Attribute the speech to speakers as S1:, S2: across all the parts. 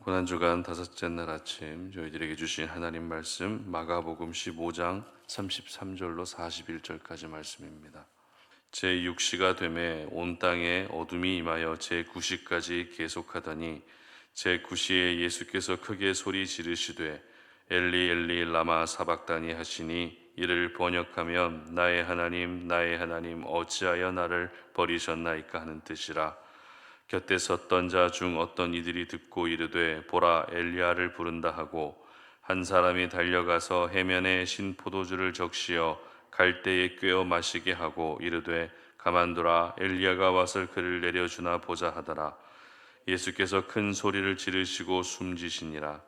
S1: 고난주간 다섯째 날 아침 저희들에게 주신 하나님 말씀 마가복음 15장 33절로 41절까지 말씀입니다. 제6시가 되매 온 땅에 어둠이 임하여 제9시까지 계속하더니 제9시에 예수께서 크게 소리 지르시되 엘리 엘리 라마 사박다니 하시니 이를 번역하면 나의 하나님 어찌하여 나를 버리셨나이까 하는 뜻이라. 곁에 섰던 자 중 어떤 이들이 듣고 이르되 보라 엘리야를 부른다 하고 한 사람이 달려가서 해면에 신 포도주를 적시어 갈대에 꿰어 마시게 하고 이르되 가만두라 엘리야가 와서 그를 내려주나 보자 하더라. 예수께서 큰 소리를 지르시고 숨지시니라.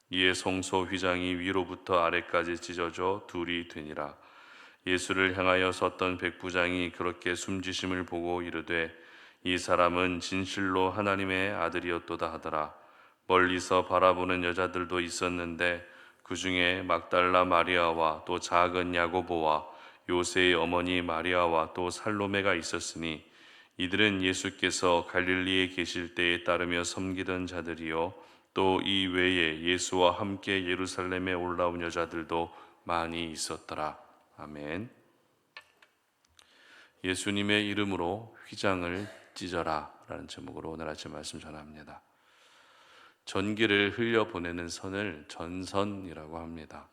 S1: 이에 성소 휘장이 위로부터 아래까지 찢어져 둘이 되니라. 예수를 향하여 섰던 백부장이 그렇게 숨지심을 보고 이르되 이 사람은 진실로 하나님의 아들이었도다 하더라. 멀리서 바라보는 여자들도 있었는데 그 중에 막달라 마리아와 또 작은 야고보와 요새의 어머니 마리아와 또 살로메가 있었으니 이들은 예수께서 갈릴리에 계실 때에 따르며 섬기던 자들이요 또 이 외에 예수와 함께 예루살렘에 올라온 여자들도 많이 있었더라. 아멘. 예수님의 이름으로 휘장을 찢어라 라는 제목으로 오늘 아침 말씀 전합니다. 전기를 흘려보내는 선을 전선이라고 합니다.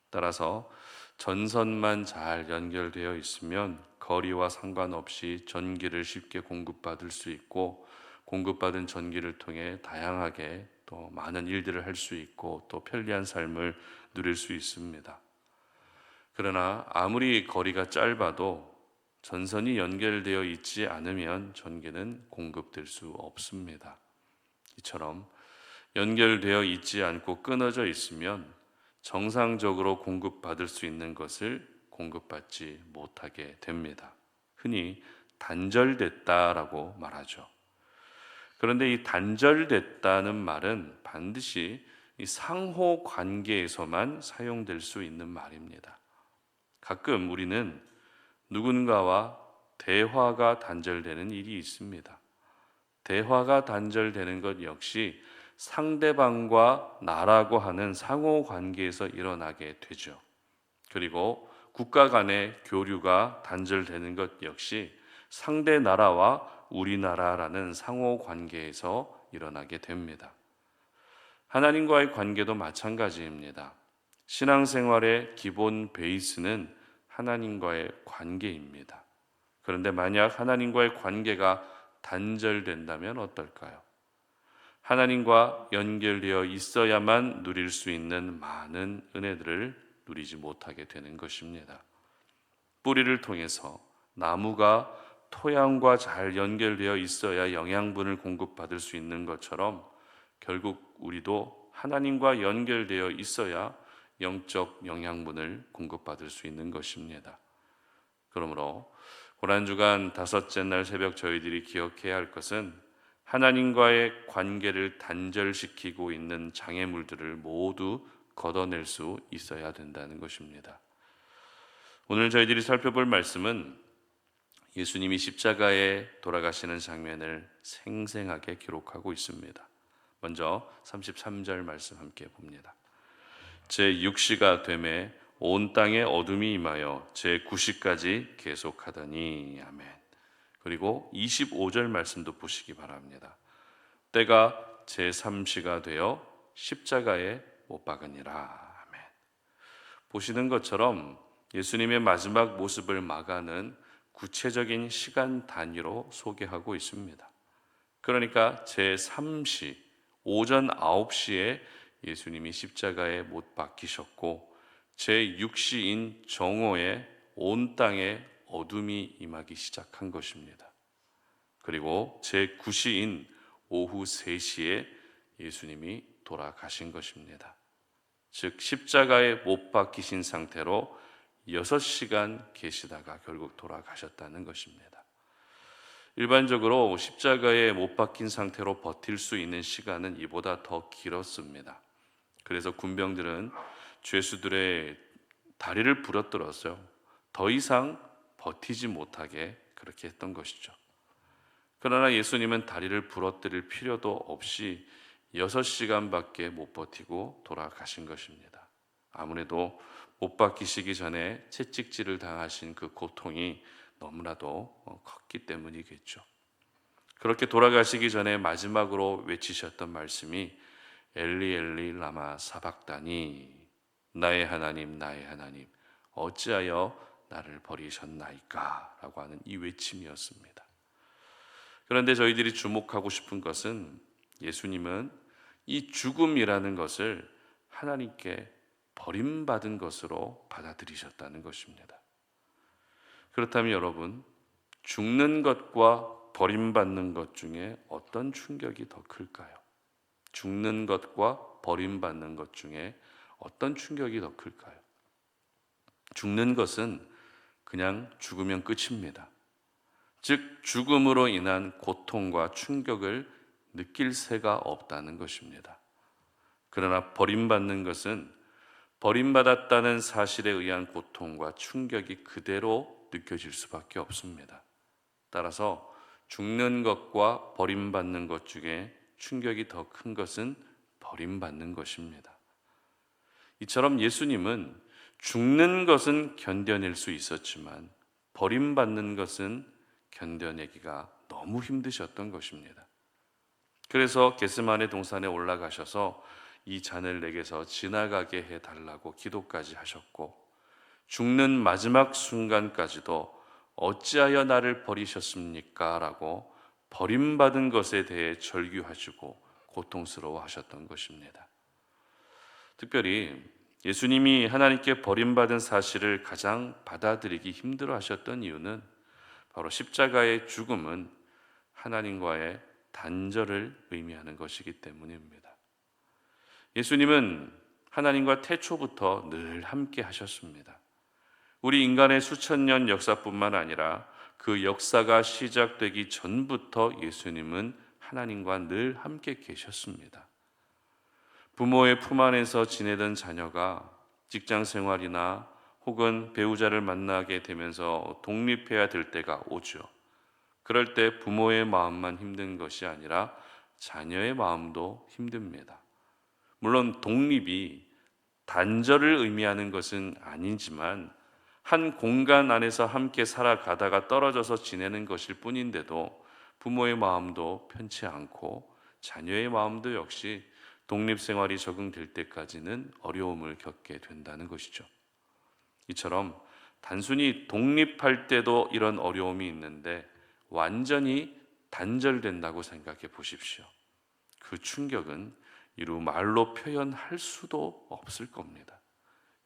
S1: 따라서 전선만 잘 연결되어 있으면 거리와 상관없이 전기를 쉽게 공급받을 수 있고 공급받은 전기를 통해 다양하게 또 많은 일들을 할 수 있고 또 편리한 삶을 누릴 수 있습니다. 그러나 아무리 거리가 짧아도 전선이 연결되어 있지 않으면 전기는 공급될 수 없습니다. 이처럼 연결되어 있지 않고 끊어져 있으면 정상적으로 공급받을 수 있는 것을 공급받지 못하게 됩니다. 흔히 단절됐다라고 말하죠. 그런데 이 단절됐다는 말은 반드시 이 상호 관계에서만 사용될 수 있는 말입니다. 가끔 우리는 누군가와 대화가 단절되는 일이 있습니다. 대화가 단절되는 것 역시 상대방과 나라고 하는 상호 관계에서 일어나게 되죠. 그리고 국가 간의 교류가 단절되는 것 역시 상대 나라와 우리나라라는 상호 관계에서 일어나게 됩니다. 하나님과의 관계도 마찬가지입니다. 신앙생활의 기본 베이스는 하나님과의 관계입니다. 그런데 만약 하나님과의 관계가 단절된다면 어떨까요? 하나님과 연결되어 있어야만 누릴 수 있는 많은 은혜들을 누리지 못하게 되는 것입니다. 뿌리를 통해서 나무가 토양과 잘 연결되어 있어야 영양분을 공급받을 수 있는 것처럼 결국 우리도 하나님과 연결되어 있어야 영적 영양분을 공급받을 수 있는 것입니다. 그러므로 고난주간 다섯째 날 새벽 저희들이 기억해야 할 것은 하나님과의 관계를 단절시키고 있는 장애물들을 모두 걷어낼 수 있어야 된다는 것입니다. 오늘 저희들이 살펴볼 말씀은 예수님이 십자가에 돌아가시는 장면을 생생하게 기록하고 있습니다. 먼저 33절 말씀 함께 봅니다. 제6시가 되매 온 땅에 어둠이 임하여 제9시까지 계속하더니 아멘. 그리고 25절 말씀도 보시기 바랍니다. 때가 제3시가 되어 십자가에 못 박으니라. 아멘. 보시는 것처럼 예수님의 마지막 모습을 마가는 구체적인 시간 단위로 소개하고 있습니다. 그러니까 제3시, 오전 9시에 예수님이 십자가에 못 박히셨고 제6시인 정오에 온 땅에 어둠이 임하기 시작한 것입니다. 그리고 제9시인 오후 3시에 예수님이 돌아가신 것입니다. 즉 십자가에 못 박히신 상태로 6시간 계시다가 결국 돌아가셨다는 것입니다. 일반적으로 십자가에 못 박힌 상태로 버틸 수 있는 시간은 이보다 더 길었습니다. 그래서 군병들은 죄수들의 다리를 부러뜨렸어요. 더 이상 버티지 못하게 그렇게 했던 것이죠. 그러나 예수님은 다리를 부러뜨릴 필요도 없이 6시간밖에 못 버티고 돌아가신 것입니다. 아무래도 못 박히시기 전에 채찍질을 당하신 그 고통이 너무나도 컸기 때문이겠죠. 그렇게 돌아가시기 전에 마지막으로 외치셨던 말씀이 엘리 엘리 라마 사박다니, 나의 하나님 나의 하나님 어찌하여 나를 버리셨나이까 라고 하는 이 외침이었습니다. 그런데 저희들이 주목하고 싶은 것은 예수님은 이 죽음이라는 것을 하나님께 버림받은 것으로 받아들이셨다는 것입니다. 그렇다면 여러분, 죽는 것과 버림받는 것 중에 어떤 충격이 더 클까요? 죽는 것과 버림받는 것 중에 어떤 충격이 더 클까요? 죽는 것은 그냥 죽으면 끝입니다. 즉 죽음으로 인한 고통과 충격을 느낄 새가 없다는 것입니다. 그러나 버림받는 것은 버림받았다는 사실에 의한 고통과 충격이 그대로 느껴질 수밖에 없습니다. 따라서 죽는 것과 버림받는 것 중에 충격이 더 큰 것은 버림받는 것입니다. 이처럼 예수님은 죽는 것은 견뎌낼 수 있었지만 버림받는 것은 견뎌내기가 너무 힘드셨던 것입니다. 그래서 겟세마네 동산에 올라가셔서 이 잔을 내게서 지나가게 해달라고 기도까지 하셨고, 죽는 마지막 순간까지도 어찌하여 나를 버리셨습니까? 라고 버림받은 것에 대해 절규하시고 고통스러워 하셨던 것입니다. 특별히 예수님이 하나님께 버림받은 사실을 가장 받아들이기 힘들어 하셨던 이유는 바로 십자가의 죽음은 하나님과의 단절을 의미하는 것이기 때문입니다. 예수님은 하나님과 태초부터 늘 함께 하셨습니다. 우리 인간의 수천 년 역사뿐만 아니라 그 역사가 시작되기 전부터 예수님은 하나님과 늘 함께 계셨습니다. 부모의 품 안에서 지내던 자녀가 직장 생활이나 혹은 배우자를 만나게 되면서 독립해야 될 때가 오죠. 그럴 때 부모의 마음만 힘든 것이 아니라 자녀의 마음도 힘듭니다. 물론 독립이 단절을 의미하는 것은 아니지만 한 공간 안에서 함께 살아가다가 떨어져서 지내는 것일 뿐인데도 부모의 마음도 편치 않고 자녀의 마음도 역시 독립생활이 적응될 때까지는 어려움을 겪게 된다는 것이죠. 이처럼 단순히 독립할 때도 이런 어려움이 있는데 완전히 단절된다고 생각해 보십시오. 그 충격은 이루 말로 표현할 수도 없을 겁니다.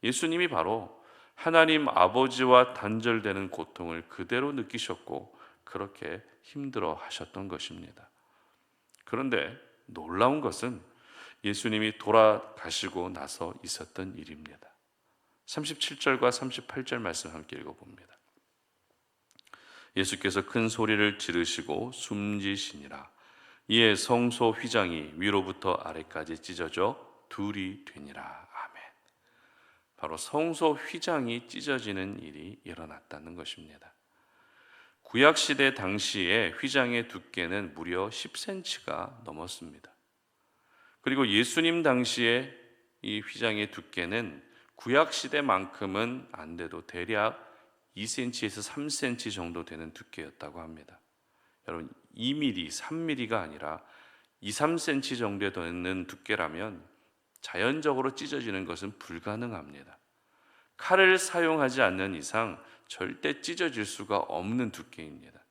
S1: 예수님이 바로 하나님 아버지와 단절되는 고통을 그대로 느끼셨고 그렇게 힘들어 하셨던 것입니다. 그런데 놀라운 것은 예수님이 돌아가시고 나서 있었던 일입니다. 37절과 38절 말씀 함께 읽어봅니다. 예수께서 큰 소리를 지르시고 숨지시니라. 이에 성소 휘장이 위로부터 아래까지 찢어져 둘이 되니라. 아멘. 바로 성소 휘장이 찢어지는 일이 일어났다는 것입니다. 구약시대 당시에 휘장의 두께는 무려 10cm가 넘었습니다. 그리고 예수님 당시에 이 휘장의 두께는 구약시대만큼은 안 돼도 대략 2cm에서 3cm 정도 되는 두께였다고 합니다. 여러분 2mm, 3mm가 아니라 2, 3cm 정도 되는 두께라면 자연적으로 찢어지는 것은 불가능합니다. 칼을 사용하지 않는 이상 절대 찢어질 수가 없는 두께입니다.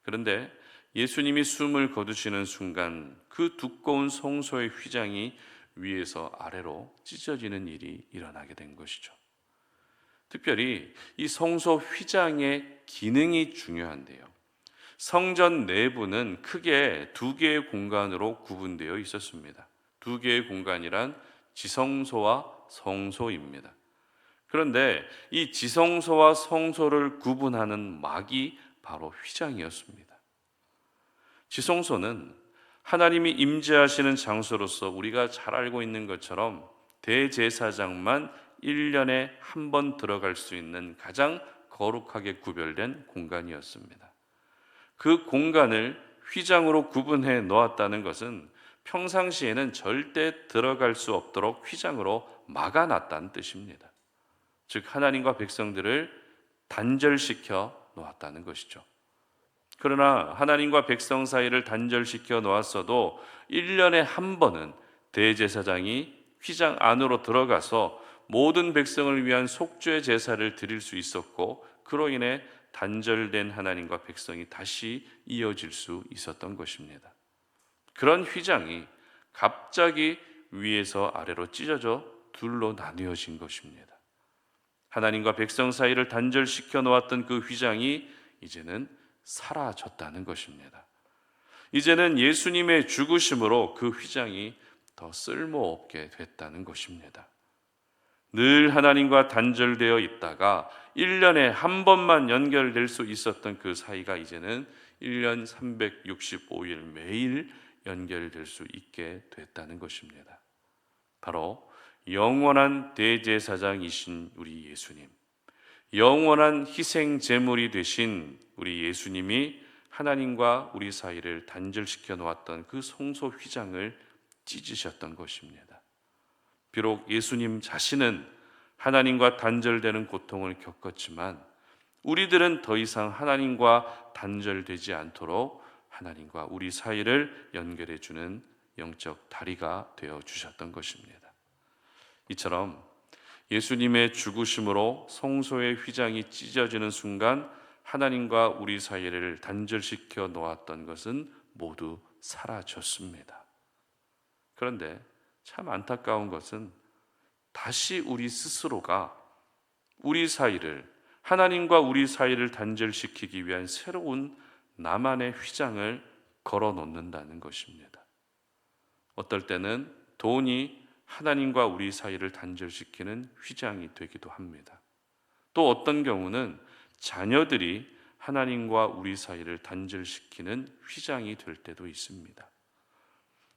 S1: 그런데 예수님이 숨을 거두시는 순간 그 두꺼운 성소의 휘장이 위에서 아래로 찢어지는 일이 일어나게 된 것이죠. 특별히 이 성소 휘장의 기능이 중요한데요. 성전 내부는 크게 두 개의 공간으로 구분되어 있었습니다. 두 개의 공간이란 지성소와 성소입니다. 그런데 이 지성소와 성소를 구분하는 막이 바로 휘장이었습니다. 지성소는 하나님이 임재하시는 장소로서 우리가 잘 알고 있는 것처럼 대제사장만 1년에 한 번 들어갈 수 있는 가장 거룩하게 구별된 공간이었습니다. 그 공간을 휘장으로 구분해 놓았다는 것은 평상시에는 절대 들어갈 수 없도록 휘장으로 막아놨다는 뜻입니다. 즉 하나님과 백성들을 단절시켜 놓았다는 것이죠. 그러나 하나님과 백성 사이를 단절시켜 놓았어도 1년에 한 번은 대제사장이 휘장 안으로 들어가서 모든 백성을 위한 속죄 제사를 드릴 수 있었고, 그로 인해 단절된 하나님과 백성이 다시 이어질 수 있었던 것입니다. 그런 휘장이 갑자기 위에서 아래로 찢어져 둘로 나뉘어진 것입니다. 하나님과 백성 사이를 단절시켜 놓았던 그 휘장이 이제는 사라졌다는 것입니다. 이제는 예수님의 죽으심으로 그 휘장이 더 쓸모없게 됐다는 것입니다. 늘 하나님과 단절되어 있다가 1년에 한 번만 연결될 수 있었던 그 사이가 이제는 1년 365일 매일 연결될 수 있게 됐다는 것입니다. 바로 영원한 대제사장이신 우리 예수님, 영원한 희생 제물이 되신 우리 예수님이 하나님과 우리 사이를 단절시켜 놓았던 그 성소 휘장을 찢으셨던 것입니다. 비록 예수님 자신은 하나님과 단절되는 고통을 겪었지만 우리들은 더 이상 하나님과 단절되지 않도록 하나님과 우리 사이를 연결해 주는 영적 다리가 되어 주셨던 것입니다. 이처럼 예수님의 죽으심으로 성소의 휘장이 찢어지는 순간 하나님과 우리 사이를 단절시켜 놓았던 것은 모두 사라졌습니다. 그런데 참 안타까운 것은 다시 우리 스스로가 우리 사이를, 하나님과 우리 사이를 단절시키기 위한 새로운 나만의 휘장을 걸어 놓는다는 것입니다. 어떨 때는 돈이 하나님과 우리 사이를 단절시키는 휘장이 되기도 합니다. 또 어떤 경우는 자녀들이 하나님과 우리 사이를 단절시키는 휘장이 될 때도 있습니다.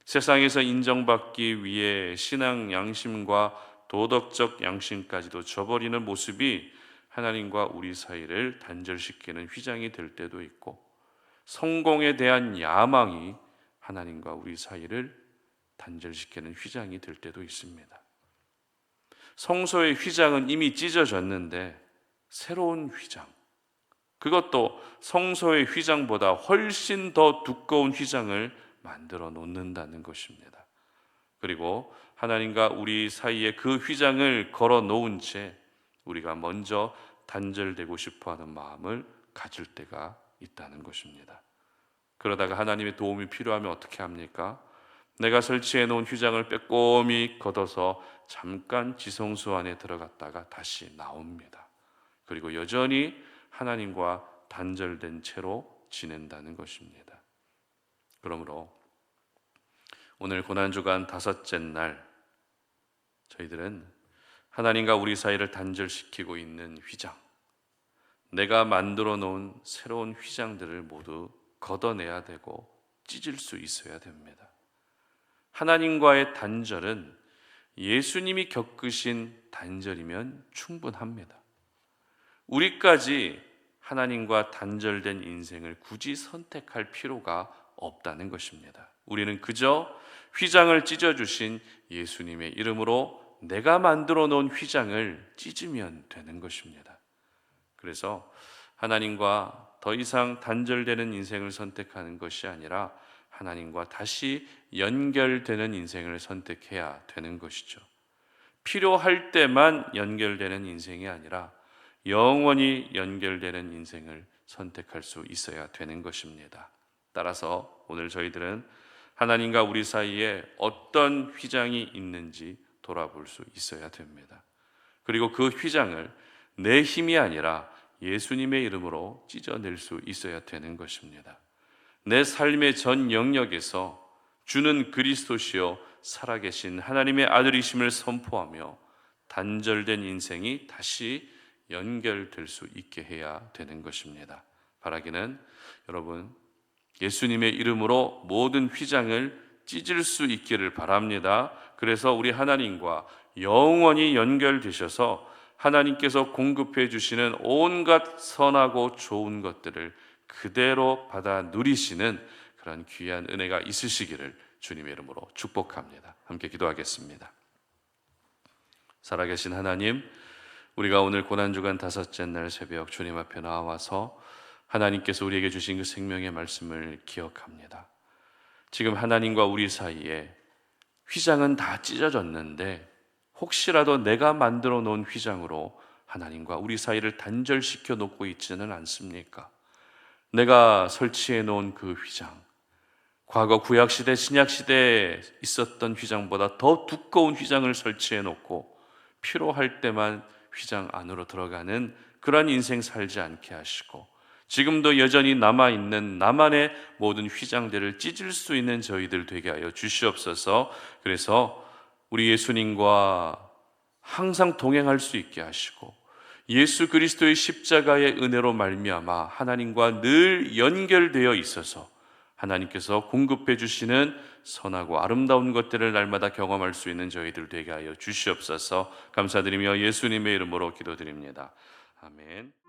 S1: 세상에서 인정받기 위해 신앙 양심과 도덕적 양심까지도 저버리는 모습이 하나님과 우리 사이를 단절시키는 휘장이 될 때도 있고, 성공에 대한 야망이 하나님과 우리 사이를 단절시키는 휘장이 될 때도 있습니다. 성소의 휘장은 이미 찢어졌는데 새로운 휘장, 그것도 성소의 휘장보다 훨씬 더 두꺼운 휘장을 만들어 놓는다는 것입니다. 그리고 하나님과 우리 사이에 그 휘장을 걸어 놓은 채 우리가 먼저 단절되고 싶어하는 마음을 가질 때가 있다는 것입니다. 그러다가 하나님의 도움이 필요하면 어떻게 합니까? 내가 설치해 놓은 휘장을 빼꼼히 걷어서 잠깐 지성소 안에 들어갔다가 다시 나옵니다. 그리고 여전히 하나님과 단절된 채로 지낸다는 것입니다. 그러므로 오늘 고난주간 다섯째 날, 저희들은 하나님과 우리 사이를 단절시키고 있는 휘장, 내가 만들어 놓은 새로운 휘장들을 모두 걷어내야 되고 찢을 수 있어야 됩니다. 하나님과의 단절은 예수님이 겪으신 단절이면 충분합니다. 우리까지 하나님과 단절된 인생을 굳이 선택할 필요가 없다는 것입니다. 우리는 그저 휘장을 찢어주신 예수님의 이름으로 내가 만들어 놓은 휘장을 찢으면 되는 것입니다. 그래서 하나님과 더 이상 단절되는 인생을 선택하는 것이 아니라 하나님과 다시 연결되는 인생을 선택해야 되는 것이죠. 필요할 때만 연결되는 인생이 아니라 영원히 연결되는 인생을 선택할 수 있어야 되는 것입니다. 따라서 오늘 저희들은 하나님과 우리 사이에 어떤 휘장이 있는지 돌아볼 수 있어야 됩니다. 그리고 그 휘장을 내 힘이 아니라 예수님의 이름으로 찢어낼 수 있어야 되는 것입니다. 내 삶의 전 영역에서 주는 그리스도시요 살아계신 하나님의 아들이심을 선포하며 단절된 인생이 다시 연결될 수 있게 해야 되는 것입니다. 바라기는 여러분 예수님의 이름으로 모든 휘장을 찢을 수 있기를 바랍니다. 그래서 우리 하나님과 영원히 연결되셔서 하나님께서 공급해 주시는 온갖 선하고 좋은 것들을 그대로 받아 누리시는 그런 귀한 은혜가 있으시기를 주님의 이름으로 축복합니다. 함께 기도하겠습니다. 살아계신 하나님, 우리가 오늘 고난주간 다섯째 날 새벽 주님 앞에 나와서 하나님께서 우리에게 주신 그 생명의 말씀을 기억합니다. 지금 하나님과 우리 사이에 휘장은 다 찢어졌는데 혹시라도 내가 만들어 놓은 휘장으로 하나님과 우리 사이를 단절시켜 놓고 있지는 않습니까? 내가 설치해 놓은 그 휘장, 과거 구약시대 신약시대에 있었던 휘장보다 더 두꺼운 휘장을 설치해 놓고 필요할 때만 휘장 안으로 들어가는 그런 인생 살지 않게 하시고, 지금도 여전히 남아있는 나만의 모든 휘장들을 찢을 수 있는 저희들 되게 하여 주시옵소서. 그래서 우리 예수님과 항상 동행할 수 있게 하시고 예수 그리스도의 십자가의 은혜로 말미암아 하나님과 늘 연결되어 있어서 하나님께서 공급해 주시는 선하고 아름다운 것들을 날마다 경험할 수 있는 저희들 되게 하여 주시옵소서. 감사드리며 예수님의 이름으로 기도드립니다. 아멘.